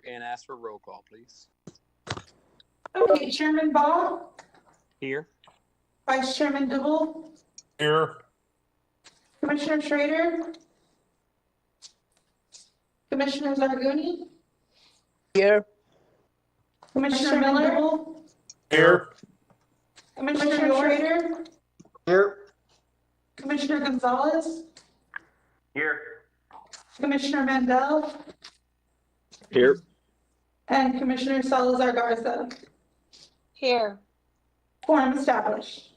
and ask for roll call, please. Okay, Chairman Ball, Here. Vice Chairman Dibble, Here. Commissioner Schrader, Commissioner Zarguni, Here. Commissioner Miller, Here. Commissioner Schrader, Here. Commissioner Gonzalez, Here. Commissioner Mandel, Here. and Commissioner Salazar Garza. Here. Quorum established.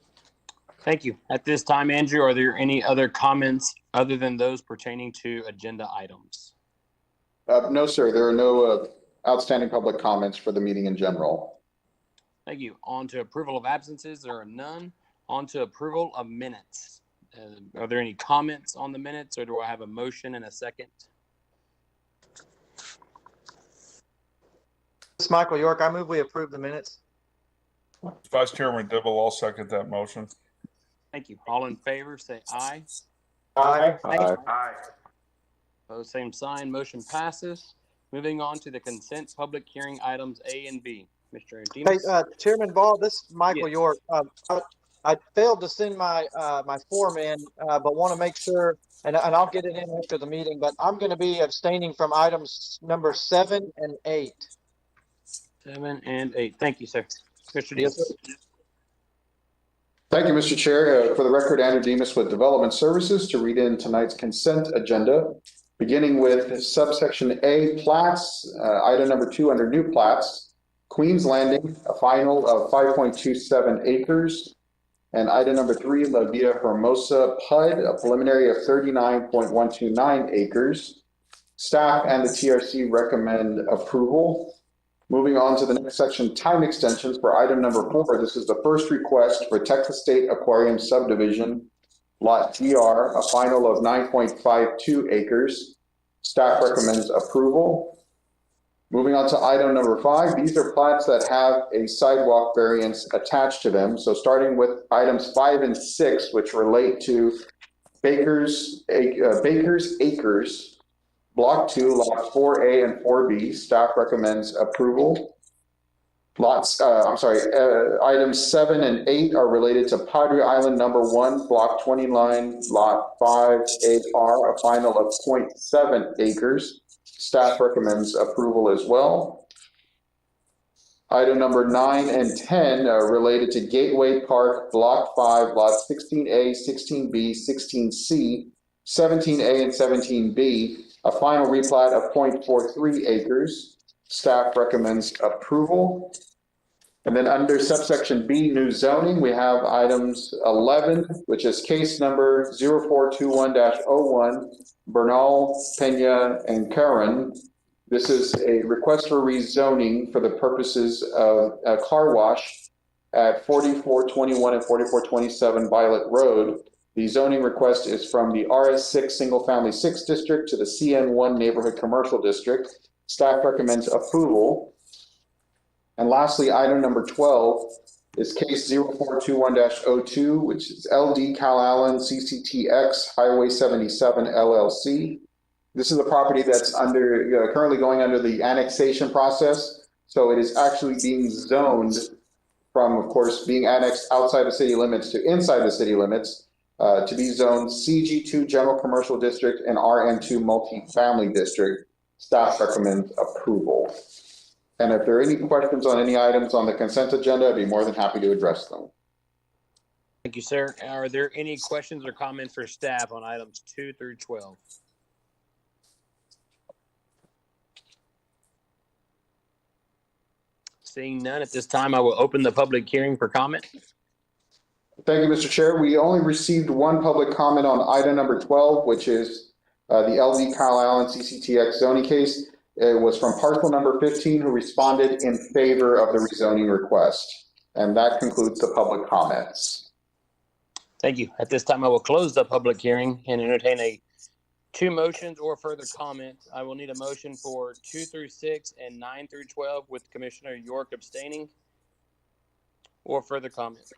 Thank you. At this time, Andrew, are there any other comments other than those pertaining to agenda items? No, sir. There are no outstanding public comments for the meeting in general. Thank you. On to approval of absences. There are none. On to approval of minutes. Are there any comments on the minutes, or do I have a motion and a second? This is Michael York. I move we approve the minutes. Vice Chairman Dibble, I'll second that motion. Thank you. All in favor, say aye. Aye. Aye. Opposed, same sign. Motion passes. Moving on to the consent public hearing items A and B. Mr. Hey, Demas? Chairman Ball, this is Michael Yes. York. I failed to send my my form in, but want to make sure, and I'll get it in after the meeting, but I'm going to be abstaining from items number 7 and 8. 7 and 8. Thank you, sir. Mr. Yes, Demas? sir. Thank you, Mr. Chair. For the record, Andrew Demas with Development Services to read in tonight's consent agenda, beginning with subsection A, plats, item number 2 under new plats, Queens Landing, a final of 5.27 acres, and item number 3, La Villa Hermosa PUD, a preliminary of 39.129 acres. Staff and the TRC recommend approval. Moving on to the next section, time extensions for item number 4. This is the first request for Texas State Aquarium Subdivision, Lot GR, a final of 9.52 acres. Staff recommends approval. Moving on to item number 5, these are plats that have a sidewalk variance attached to them. So starting with items 5 and 6, which relate to Baker's Acres, Block 2, Lots 4A and 4B, staff recommends approval. Items 7 and 8 are related to Padre Island number 1, Block 29, Lot 5AR, a final of 0.7 acres. Staff recommends approval as well. Item number 9 and 10 are related to Gateway Park, Block 5, Lots 16A, 16B, 16C, 17A, and 17B, a final replat of 0.43 acres. Staff recommends approval. And then under subsection B, new zoning, we have items 11, which is case number 0421-01, Bernal, Pena, and Karen. This is a request for rezoning for the purposes of a car wash at 4421 and 4427 Violet Road. The zoning request is from the RS6 Single Family 6 District to the CN1 Neighborhood Commercial District. Staff recommends approval. And lastly, item number 12 is case 0421-02, which is LD Cal Allen CCTX Highway 77 LLC. This is a property that's currently going under the annexation process. So it is actually being zoned from, of course, being annexed outside the city limits to inside the city limits to be zoned CG2 General Commercial District and RN2 Multifamily District. Staff recommends approval. And if there are any questions on any items on the consent agenda, I'd be more than happy to address them. Thank you, sir. Are there any questions or comments for staff on items 2 through 12? Seeing none at this time, I will open the public hearing for comment. Thank you, Mr. Chair. We only received one public comment on item number 12, which is the LD Kyle Allen CCTX zoning case. It was from parcel number 15, who responded in favor of the rezoning request. And that concludes the public comments. Thank you. At this time, I will close the public hearing and entertain two motions or further comments. I will need a motion for 2 through 6 and 9 through 12 with Commissioner York abstaining, or further comments.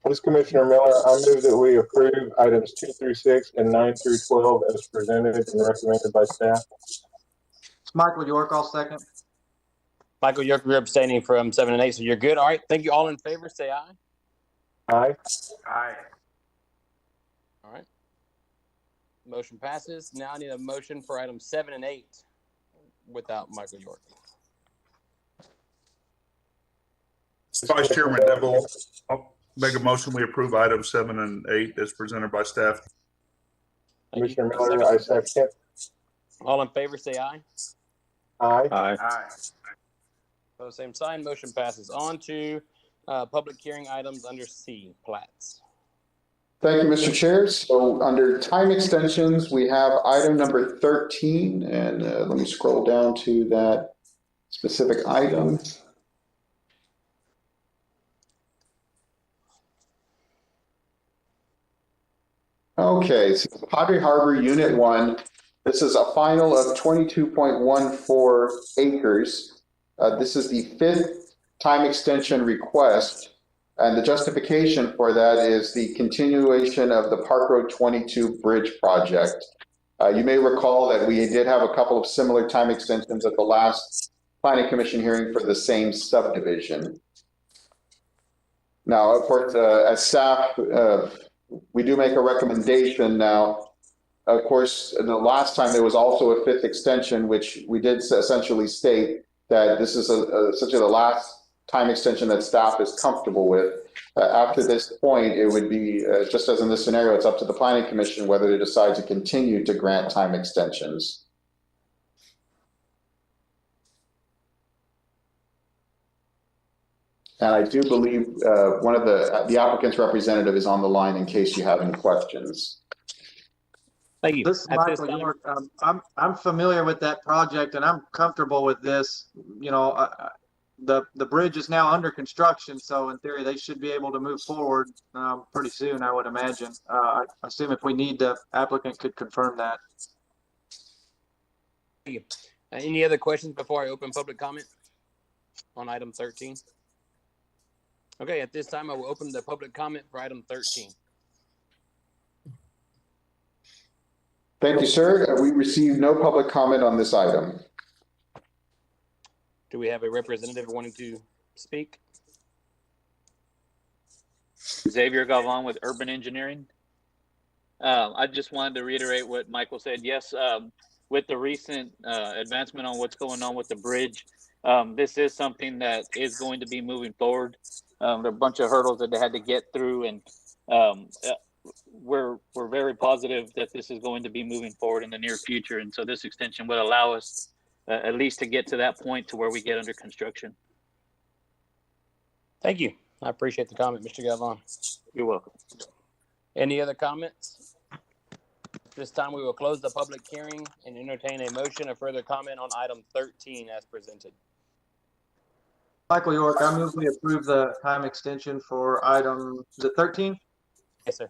This is Commissioner Miller. I move that we approve items 2 through 6 and 9 through 12 as presented and recommended by staff. It's Michael York, I'll second. Michael, you're abstaining from 7 and 8, so you're good. All right. Thank you. All in favor, say aye. Aye. Aye. All right. Motion passes. Now I need a motion for items 7 and 8 without Michael York. Vice Chairman Neville, I'll make a motion, we approve items 7 and 8 as presented by staff. Thank you. Commissioner Miller, I second. All in favor, say aye. Aye. Aye. Opposed, same sign. Motion passes. On to public hearing items under C, plats. Thank you, Mr. Chair. So under time extensions, we have item number 13, and let me scroll down to that specific item. Okay, so Padre Harbor Unit 1, this is a final of 22.14 acres. This is the 5th time extension request, and the justification for that is the continuation of the Park Road 22 bridge project. You may recall that we did have a couple of similar time extensions at the last Planning Commission hearing for the same subdivision. Now, of course, as staff, we do make a recommendation now. Of course, the last time there was also a 5th extension, which we did essentially state that this is essentially the last time extension that staff is comfortable with. After this point, it would be, just as in this scenario, it's up to the Planning Commission whether to decide to continue to grant time extensions. And I do believe one of the applicant's representative is on the line in case you have any questions. Thank you. This is Michael York. I'm familiar with that project and I'm comfortable with this. You know, the bridge is now under construction, so in theory they should be able to move forward pretty soon, I would imagine. I assume if we need, the applicant could confirm that. Thank you. Any other questions before I open public comment on item 13? Okay, at this time I will open the public comment for item 13. Thank you, sir. We received no public comment on this item. Do we have a representative wanting to speak? Xavier Galvan with Urban Engineering. I just wanted to reiterate what Michael said. Yes, with the recent advancement on what's going on with the bridge, this is something that is going to be moving forward. There are a bunch of hurdles that they had to get through, and we're very positive that this is going to be moving forward in the near future. And so this extension would allow us at least to get to that point to where we get under construction. Thank you. I appreciate the comment, Mr. Galvan. You're welcome. Any other comments? This time we will close the public hearing and entertain a motion of further comment on item 13 as presented. Michael York, I move we approve the time extension for item, is it 13? Yes, sir.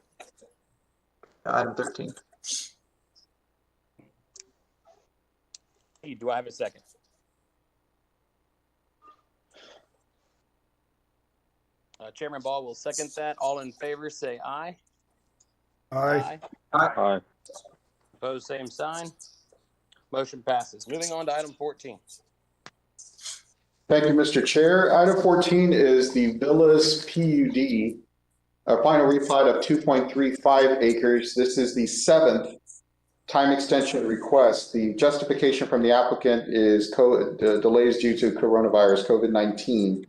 Item 13. Hey, do I have a second? Chairman Ball will second that. All in favor, say aye. Aye. Aye. Opposed, same sign. Motion passes. Moving on to item 14. Thank you, Mr. Chair. Item 14 is the Villas PUD, a final replat of 2.35 acres. This is the 7th time extension request. The justification from the applicant is delays due to coronavirus, COVID-19.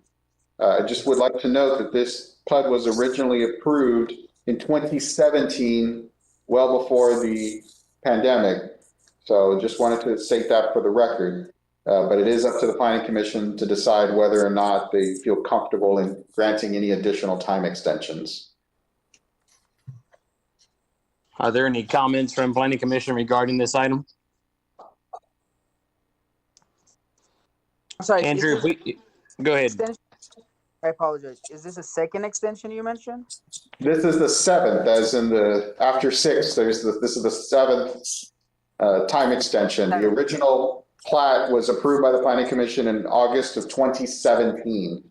I just would like to note that this PUD was originally approved in 2017, well before the pandemic. So just wanted to state that for the record. But it is up to the Planning Commission to decide whether or not they feel comfortable in granting any additional time extensions. Are there any comments from Planning Commission regarding this item? I'm sorry, Andrew, go ahead. I apologize. Is this a second extension you mentioned? This is the 7th, as in the after 6. This is the 7th time extension. The original plat was approved by the Planning Commission in August of 2017.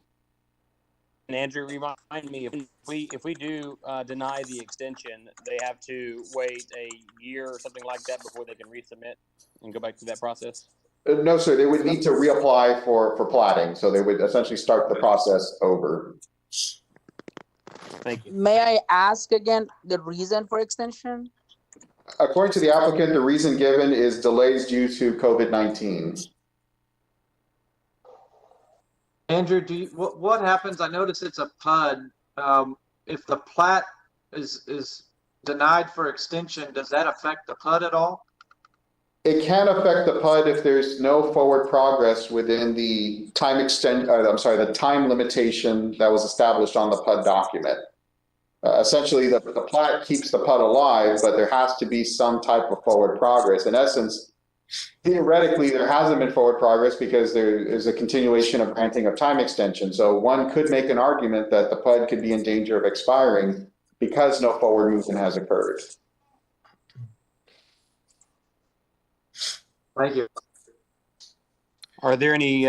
Andrew, remind me, if we do deny the extension, they have to wait a year or something like that before they can resubmit and go back through that process? No, sir, they would need to reapply for platting, so they would essentially start the process over. Thank you. May I ask again the reason for extension? According to the applicant, the reason given is delays due to COVID-19. Andrew, what happens? I notice it's a PUD. If the plat is denied for extension, does that affect the PUD at all? It can affect the PUD if there's no forward progress within the the time limitation that was established on the PUD document. Essentially, the plat keeps the PUD alive, but there has to be some type of forward progress. In essence, theoretically, there hasn't been forward progress because there is a continuation of granting of time extension. So one could make an argument that the PUD could be in danger of expiring because no forward movement has occurred. Thank you. Are there any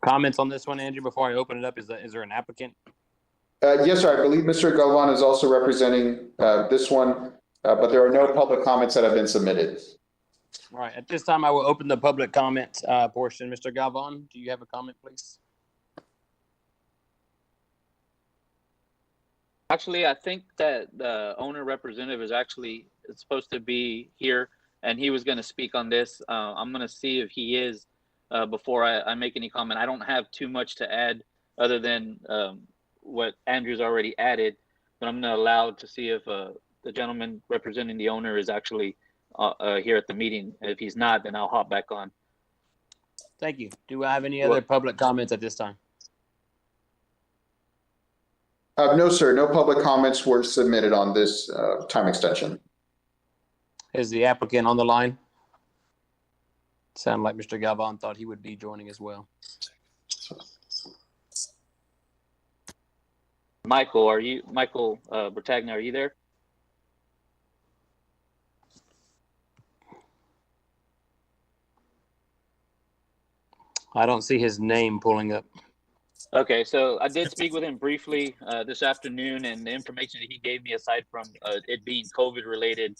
comments on this one, Andrew, before I open it up? Is there an applicant? Yes, sir. I believe Mr. Galvan is also representing this one, but there are no public comments that have been submitted. All right. At this time, I will open the public comment portion. Mr. Galvan, do you have a comment, please? Actually, I think that the owner representative is supposed to be here, and he was going to speak on this. I'm going to see if he is before I make any comment. I don't have too much to add other than what Andrew's already added, but I'm going to allow to see if the gentleman representing the owner is actually here at the meeting. If he's not, then I'll hop back on. Thank you. Do I have any other public comments at this time? No, sir. No public comments were submitted on this time extension. Is the applicant on the line? Sound like Mr. Galvan thought he would be joining as well. Michael Bertagna, are you there? I don't see his name pulling up. Okay, so I did speak with him briefly this afternoon, and the information that he gave me, aside from it being COVID related,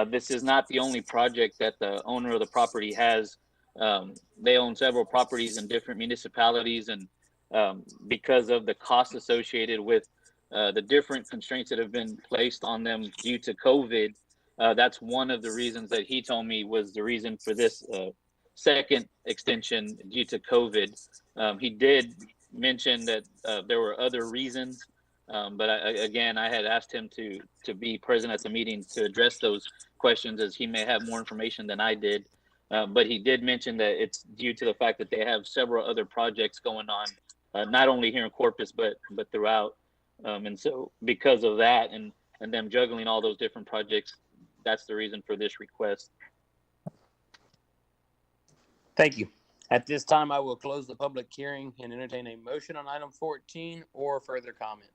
this is not the only project that the owner of the property has. They own several properties in different municipalities, and because of the cost associated with the different constraints that have been placed on them due to COVID, that's one of the reasons that he told me was the reason for this second extension due to COVID. He did mention that there were other reasons, but I had asked him to be present at the meeting to address those questions, as he may have more information than I did. But he did mention that it's due to the fact that they have several other projects going on, not only here in Corpus, but throughout. And so because of that and them juggling all those different projects, that's the reason for this request. Thank you. At this time, I will close the public hearing and entertain a motion on item 14 or further comment.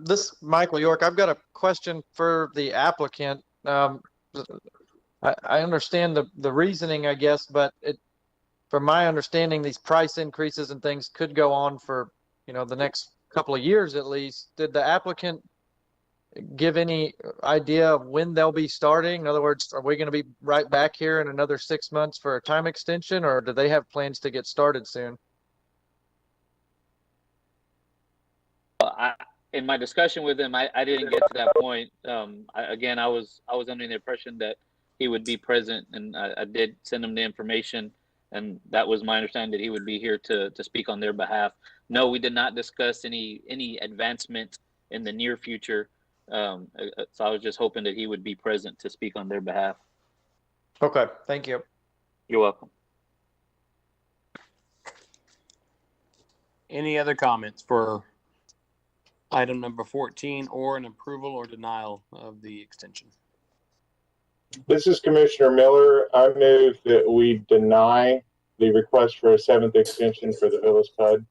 This Michael York, I've got a question for the applicant. I understand the reasoning, I guess, but from my understanding, these price increases and things could go on for, the next couple of years at least. Did the applicant give any idea of when they'll be starting? In other words, are we going to be right back here in another 6 months for a time extension, or do they have plans to get started soon? In my discussion with him, I didn't get to that point. I was under the impression that he would be present, and I did send him the information, and that was my understanding that he would be here to speak on their behalf. No, we did not discuss any advancement in the near future. So I was just hoping that he would be present to speak on their behalf. Okay, thank you. You're welcome. Any other comments for item number 14 or an approval or denial of the extension? This is Commissioner Miller. I move that we deny the request for a 7th extension for the Villas PUD.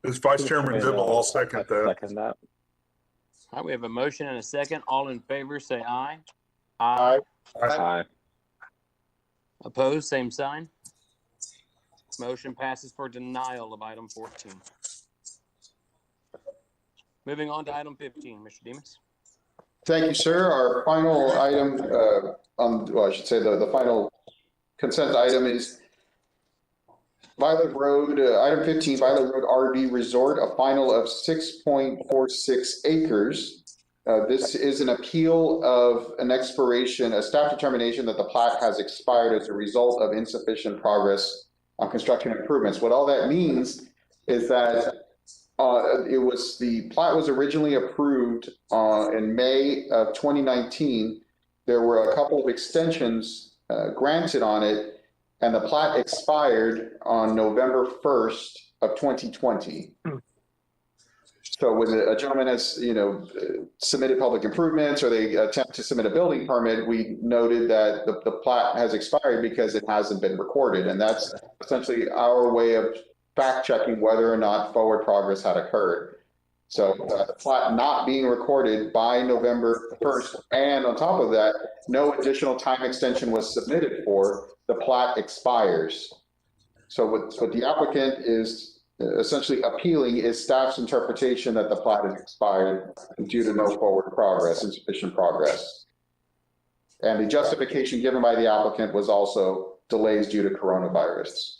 As Vice Chairman Dibble, I'll second that. Second that. All right, we have a motion and a second. All in favor, say aye. Aye. Aye. Opposed, same sign. Motion passes for denial of item 14. Moving on to item 15, Mr. Demas. Thank you, sir. Our final item, well, I should say the final consent item is Violet Road, item 15, Violet Road RV Resort, a final of 6.46 acres. This is an appeal of an expiration, a staff determination that the plat has expired as a result of insufficient progress on construction improvements. What all that means is that the plat was originally approved in May of 2019. There were a couple of extensions granted on it, and the plat expired on November 1st of 2020. So when a gentleman has, submitted public improvements or they attempt to submit a building permit, we noted that the plat has expired because it hasn't been recorded. And that's essentially our way of fact checking whether or not forward progress had occurred. So the plat not being recorded by November 1st, and on top of that, no additional time extension was submitted for, the plat expires. So what the applicant is essentially appealing is staff's interpretation that the plat is expired due to no forward progress, insufficient progress. And the justification given by the applicant was also delays due to coronavirus.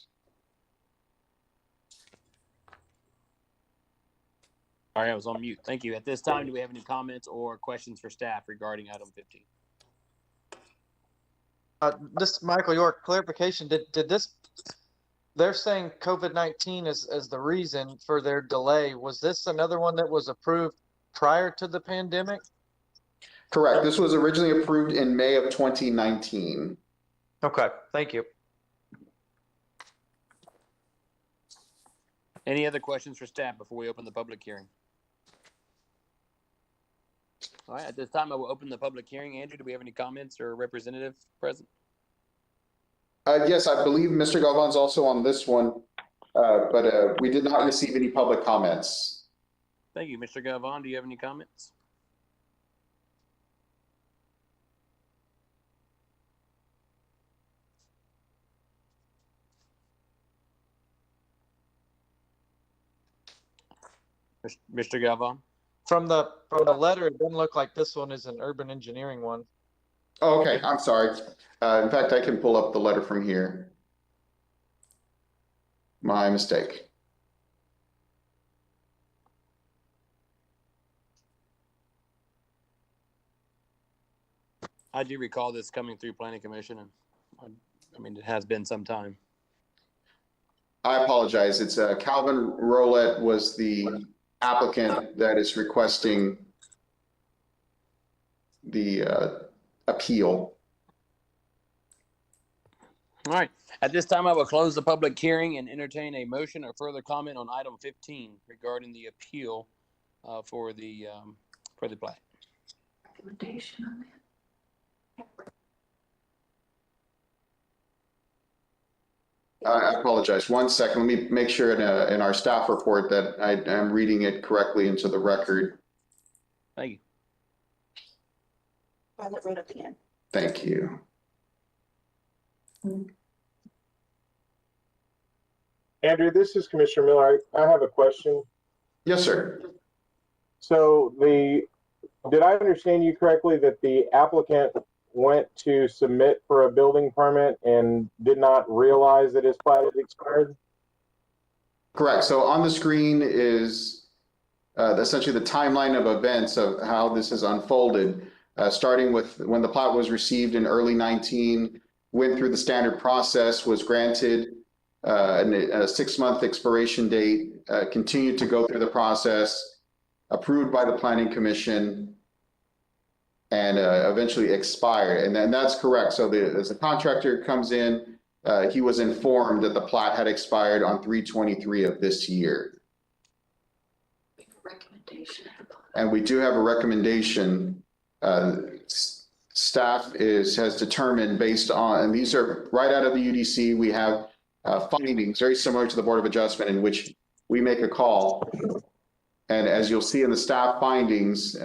All right, I was on mute. Thank you. At this time, do we have any comments or questions for staff regarding item 15? This Michael York clarification. Did this? They're saying COVID-19 as the reason for their delay. Was this another one that was approved prior to the pandemic? Correct. This was originally approved in May of 2019. Okay, thank you. Any other questions for staff before we open the public hearing? All right, at this time, I will open the public hearing. Andrew, do we have any comments or representative present? Yes, I believe Mr. Galvan's also on this one, but we did not receive any public comments. Thank you. Mr. Galvan, do you have any comments? Mr. Galvan? From the letter, it doesn't look like this one is an urban engineering one. Oh, okay, I'm sorry. In fact, I can pull up the letter from here. My mistake. I do recall this coming through Planning Commission, and I mean, it has been some time. I apologize. It's Calvin Rolette was the applicant that is requesting the appeal. All right. At this time, I will close the public hearing and entertain a motion or further comment on item 15 regarding the appeal for the plat. Recommendation on that. I apologize. 1 second. Let me make sure in our staff report that I am reading it correctly into the record. Thank you. Violet Road at the end. Thank you. Andrew, this is Commissioner Miller. I have a question. Yes, sir. So did I understand you correctly that the applicant went to submit for a building permit and did not realize that his plat had expired? Correct. So on the screen is essentially the timeline of events of how this has unfolded, starting with when the plat was received in early 19, went through the standard process, was granted a 6-month expiration date, continued to go through the process, approved by the Planning Commission, and eventually expired. And then that's correct. So as the contractor comes in, he was informed that the plat had expired on 3/23 of this year. Recommendation. And we do have a recommendation. Staff has determined based on, and these are right out of the UDC, we have findings very similar to the Board of Adjustment in which we make a call. And as you'll see in the staff findings,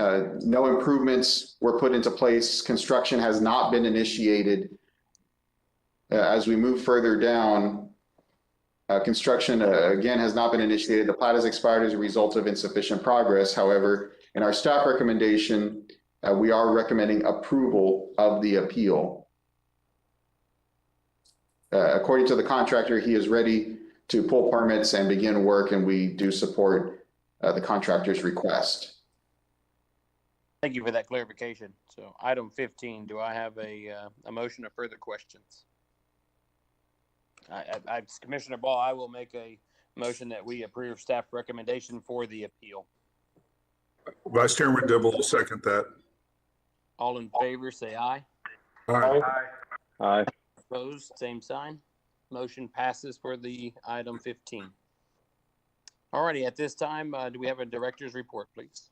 no improvements were put into place. Construction has not been initiated. As we move further down, Construction, again, has not been initiated. The plat has expired as a result of insufficient progress. However, in our staff recommendation, we are recommending approval of the appeal. According to the contractor, he is ready to pull permits and begin work, and we do support the contractor's request. Thank you for that clarification. So item 15, do I have a motion or further questions? Commissioner Ball, I will make a motion that we approve staff recommendation for the appeal. Vice Chairman Dibble will second that. All in favor, say aye. Aye. Aye. Opposed, same sign. Motion passes for the item 15. Alrighty, at this time, do we have a director's report, please?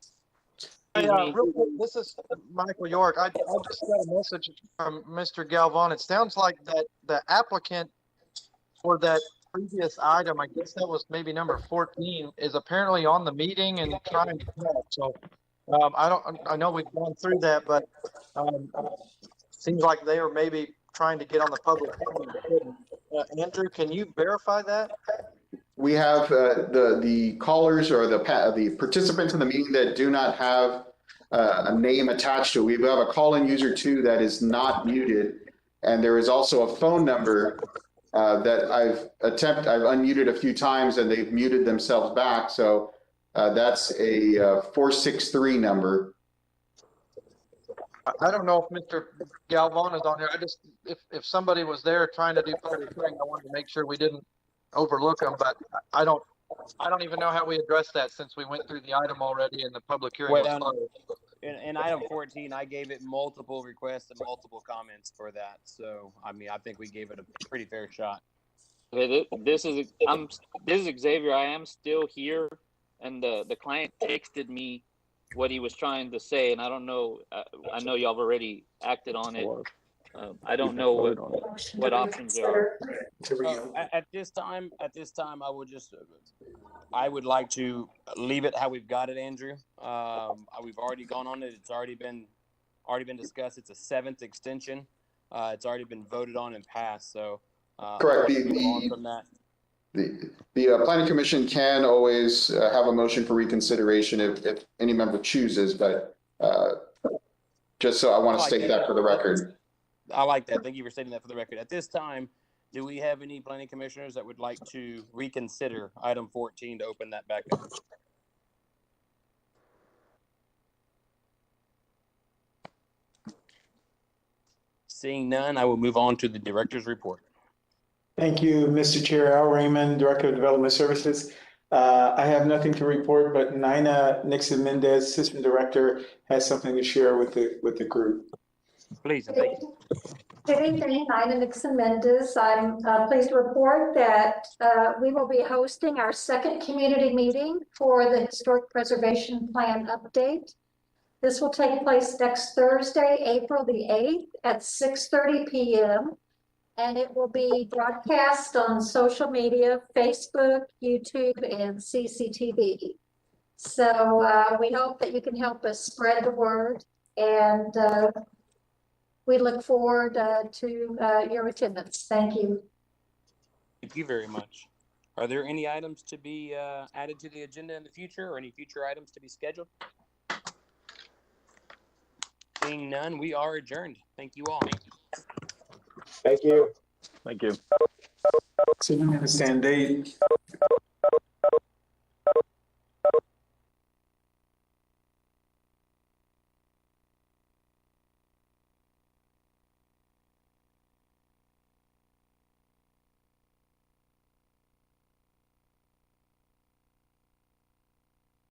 Hey, real quick, this is Michael York. I just got a message from Mr. Galvan. It sounds like that the applicant for that previous item, I guess that was maybe number 14, is apparently on the meeting and trying to talk. So I know we've gone through that, but seems like they are maybe trying to get on the public. Andrew, can you verify that? We have the callers or the participants in the meeting that do not have a name attached to it. We have a call-in user too that is not muted, and there is also a phone number that I've unmuted a few times and they've muted themselves back. So that's a 463 number. I don't know if Mr. Galvan is on here. If somebody was there trying to do public hearing, I wanted to make sure we didn't overlook them, but I don't even know how we address that since we went through the item already and the public hearing was closed. In item 14, I gave it multiple requests and multiple comments for that. So, I mean, I think we gave it a pretty fair shot. Okay, this is Xavier. I am still here, and the client texted me what he was trying to say, and I don't know. I know y'all have already acted on it. I don't know what options there are. At this time, I would like to leave it how we've got it, Andrew. We've already gone on it. It's already been discussed. It's a 7th extension. It's already been voted on and passed. So correct. The planning commission can always have a motion for reconsideration if any member chooses, but just so I want to state that for the record. I like that. Thank you for stating that for the record. At this time, do we have any planning commissioners that would like to reconsider item 14 to open that back up? Seeing none, I will move on to the director's report. Thank you, Mr. Chair. Al Raymond, Director of Development Services. I have nothing to report, but Nina Nixon Mendez, Assistant Director, has something to share with the group. Please, and thank you. Good evening, Nina Nixon Mendez. I'm pleased to report that we will be hosting our 2nd community meeting for the Historic Preservation Plan update. This will take place next Thursday, April the 8th at 6:30 p.m. And it will be broadcast on social media, Facebook, YouTube, and CCTV. So we hope that you can help us spread the word, and we look forward to your attendance. Thank you. Thank you very much. Are there any items to be added to the agenda in the future, or any future items to be scheduled? Seeing none, we are adjourned. Thank you all. Thank you. Thank you. So you understand,